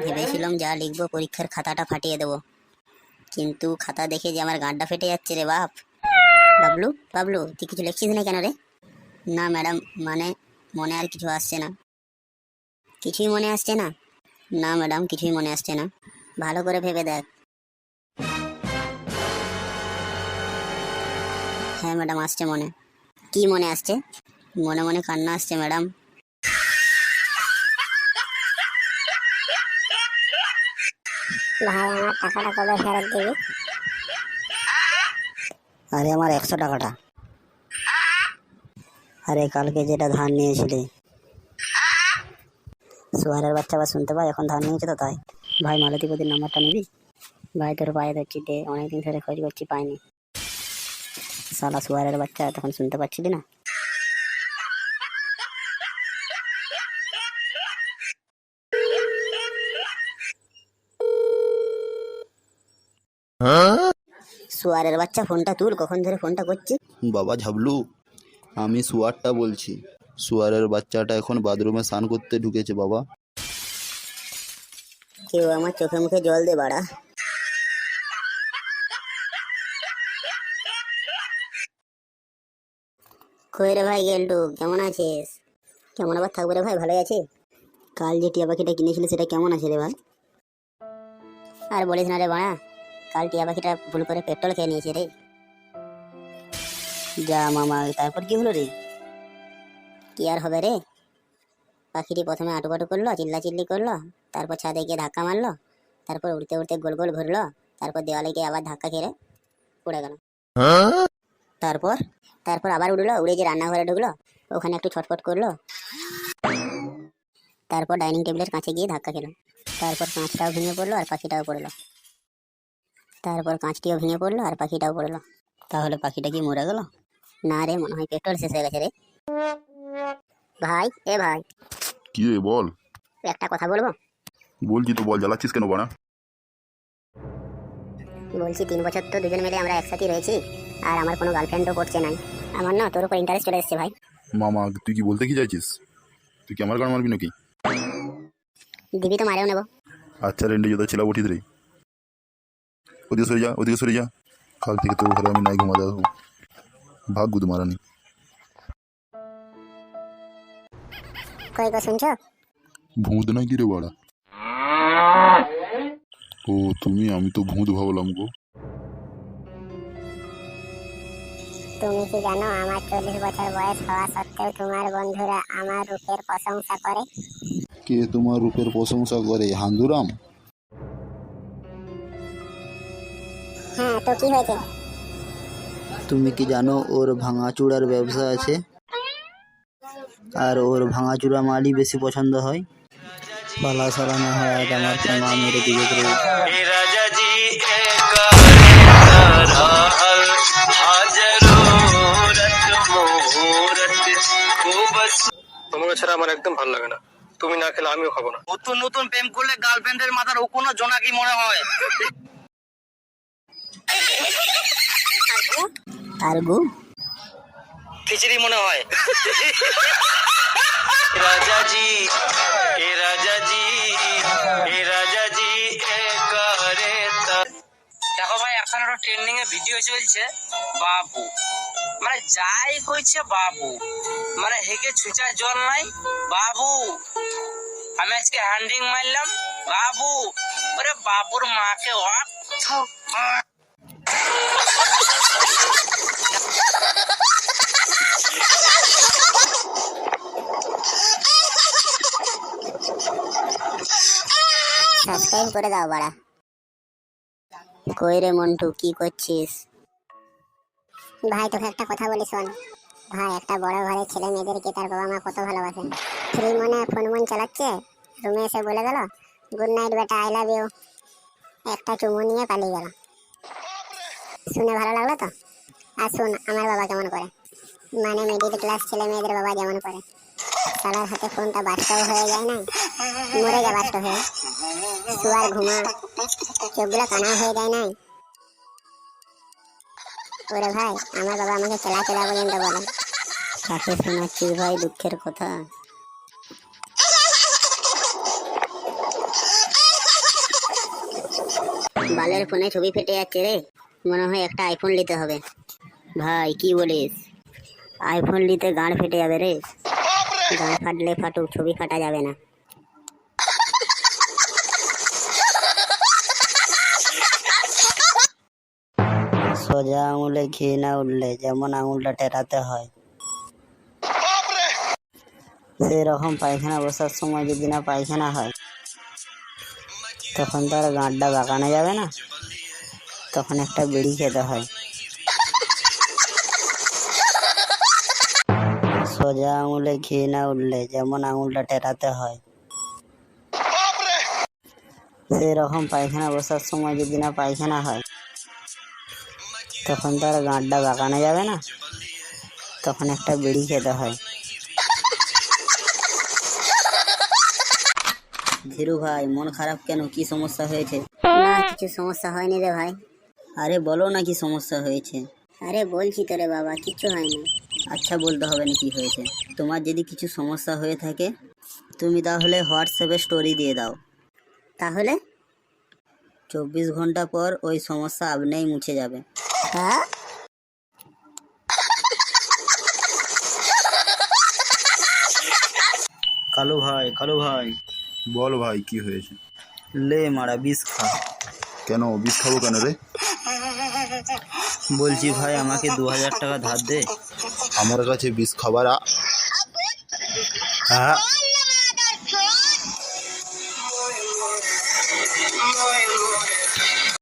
ভেবেছিলাম যা লিখবো পরীক্ষার খাতাটা ফাটিয়ে দেবো, কিন্তু খাতা দেখে যে আমার গাঁটটা ফেটে যাচ্ছে রে বাপ। বাবলু, বাবলু, তুই কিছু লিখছিস না কেন রে? না ম্যাডাম, মানে মনে আর কিছু আসছে না। কিছুই মনে আসছে না? না ম্যাডাম, কিছুই মনে আসছে না। ভালো করে ভেবে দেখ। হ্যাঁ ম্যাডাম, আসছে মনে। কি মনে আসছে? মনে মনে কান্না আসছে ম্যাডাম। ভাই আমার টাকাটা কবে ফেরত দিবি? আরে আমার 100 টাকাটা। আরে কালকে যেটা ধার নিয়েছিলি। সোহারের বাচ্চা বা শুনতে পাই এখন ধার নিয়েছে তো তাই। ভাই মালতীপতির নাম্বারটা নিবি? ভাই তোর পায়ে ধরছি, দে, অনেকদিন ধরে খোঁজ করছি পাইনি। শালা সোহারের বাচ্চা, তখন শুনতে পাচ্ছিলি না? সোয়ারের বাচ্চা, ফোনটা তুল, কখন ধরে ফোনটা করছি। বাবা ঝাবলু, আমি সুয়ারটা বলছি। সুয়ারের বাচ্চাটা এখন বাথরুমে স্নান করতে ঢুকেছে বাবা। কেউ আমার চোখে মুখে জল দে বাড়া। কই রে ভাই গেলটু, কেমন আছিস? কেমন আবার থাকবো রে ভাই, ভালোই আছি। কাল যে টিয়া পাখিটা কিনেছিলি সেটা কেমন আছে রে ভাই? আর বলিস না রে বাড়া, কাল টিয়া পাখিটা ভুল করে পেট্রোল খেয়ে নিয়েছে রে। যা মামা, তারপর কি হলো রে? কি আর হবে রে, পাখিটি প্রথমে আটুপাটু করলো, চিল্লাচিল্লি করলো, তারপর ছাদে গিয়ে ধাক্কা মারলো, তারপর উড়তে উড়তে গোল গোল ঘুরলো, তারপর দেওয়ালে গিয়ে আবার ধাক্কা খেয়ে পড়ে গেল। তারপর তারপর আবার উড়লো, উড়ে যে রান্নাঘরে ঢুকলো, ওখানে একটু ছটফট করলো, তারপর ডাইনিং টেবিলের কাছে গিয়ে ধাক্কা খেলো, তারপর কাঁচটাও ভেঙে পড়লো আর পাখিটাও পড়লো, তারপর কাঁচটিও ভেঙে পড়লো আর পাখিটাও পড়লো। তাহলে পাখিটা কি মরে গেল? না রে, মনে হয় পেট্রোল শেষ হয়ে গেছে রে। ভাই, এ ভাই, কি রে বল। একটা কথা বলবো? বলছি তো বল, জ্বালাচ্ছিস কেন বাড়া? বলছি 3 বছর তো দুজন মিলে আমরা একসাথে রয়েছি, আর আমার কোনো গার্লফ্রেন্ডও পড়ছে নাই। আমার না তোর উপর ইন্টারেস্ট চলে এসেছে ভাই। মামা তুই কি বলতে কি চাইছিস? তুই কি আমার গান মারবি নাকি? দিবি তো মারেও নেবো। আচ্ছা রেন্ডি জোদা ছিলা উঠিস রে। ওদিকে সরে যা, ওদিকে সরে যা। কাল থেকে তোর ঘরে আমি নাই ঘুমাতে আসবো। ভাগ গুদ মারানি। কই গো শুনছো? ভূত নাকি রে বাড়া? ও তুমি, আমি তো ভূত ভাবলাম গো। তুমি কি জানো আমার 40 বছর বয়স হওয়া সত্ত্বেও তোমার বন্ধুরা আমার রূপের প্রশংসা করে? কে তোমার রূপের প্রশংসা করে? হান্দুরাম? হ্যাঁ, তো কি হয়েছে? তুমি কি জানো ওর ভাঙাচুরার ব্যবসা আছে, আর ওর ভাঙাচুরা মালই বেশি পছন্দ হয়। পালা সালানো হয় আজ আমার মা মেরে দিবে করে। তোমাকে ছাড়া আমার একদম ভালো লাগে না, তুমি না খেলে আমিও খাবো না। নতুন নতুন প্রেম করলে গার্লফ্রেন্ডের মাথার ও কোনো জোনাকি মনে হয়। আর গু খিচড়ি মনে হয়। রাজাজি, এ রাজাজি, এ রাজাজি, এ কারে তা। দেখো ভাই, এখন একটা ট্রেন্ডিং এ ভিডিও চলছে, বাবু মানে যাই কইছে বাবু, মানে হেগে ছুঁচার জল নাই বাবু। আমি আজকে হ্যান্ডিং মারলাম বাবু, ওরে বাবুর মাকে ওয়াক। সাবস্ক্রাইব করে দাও বাড়া। কই রে মন্টু, কি করছিস? ভাই তোকে একটা কথা বলি শোন। ভাই একটা বড় ঘরের ছেলে মেয়েদেরকে তার বাবা মা কত ভালোবাসে। ফ্রি মনে ফোন মন চালাচ্ছে, রুমে এসে বলে গেল গুড নাইট বেটা, আই লাভ ইউ, একটা চুমু নিয়ে পালিয়ে গেল। শুনে ভালো লাগলো তো? আর শোন আমার বাবা কেমন করে, মানে মিডিল ক্লাস ছেলে মেয়েদের বাবা যেমন করে। শালার হাতে ফোনটা বাস্টও হয়ে যায় না, মরে যা বাস্ট হয়ে, শুয়ার ঘুমা, চোখগুলো কানা হয়ে যায় নাই। ওরে ভাই, আমার বাবা আমাকে চেলা চেলা পর্যন্ত বলে। কাকে শোনাচ্ছিস ভাই দুঃখের কথা? বালের ফোনে ছবি ফেটে যাচ্ছে রে, মনে হয় একটা আইফোন নিতে হবে। ভাই কি বলিস? আইফোন নিতে গাঁড় ফেটে যাবে রে। গাঁড় ফাটলে ফাটুক, ছবি ফাটা যাবে না। সোজা আঙুলে ঘি না উঠলে যেমন আঙুলটা টেরাতে হয়, সেই রকম পায়খানা বসার সময় যদি না পায়খানা হয়, তখন তো আর গাঁটটা বাঁকানো যাবে না, তখন একটা বিড়ি খেতে হয়। সোজা আঙুলে ঘি না উঠলে যেমন আঙুলটা টেরাতে হয়, সেই রকম পায়খানা বসার সময় যদি না পায়খানা হয়, তখন তো আর গাঁটটা বাঁকানো যাবে না, তখন একটা বিড়ি খেতে হয়। ধীরু ভাই, মন খারাপ কেন? কি সমস্যা হয়েছে? না, কিছু সমস্যা হয়নি রে ভাই। আরে বলো না কি সমস্যা হয়েছে। আরে বলছি তো রে বাবা, কিচ্ছু হয়নি। আচ্ছা, বলতে হবে না কি হয়েছে। তোমার যদি কিছু সমস্যা হয়ে থাকে, তুমি তাহলে হোয়াটসঅ্যাপে স্টোরি দিয়ে দাও। তাহলে 24 ঘন্টা পর ওই সমস্যা আপনিই মুছে যাবে। হ্যাঁ, কালু ভাই, কালু ভাই, বল ভাই, কি হয়েছে? লে মারা বিষ খা। কেন বিষ খাবো কেন রে? বলছি ভাই, আমাকে 2000 টাকা ধার দে। আমার কাছে বিষ খাবার হ্যাঁ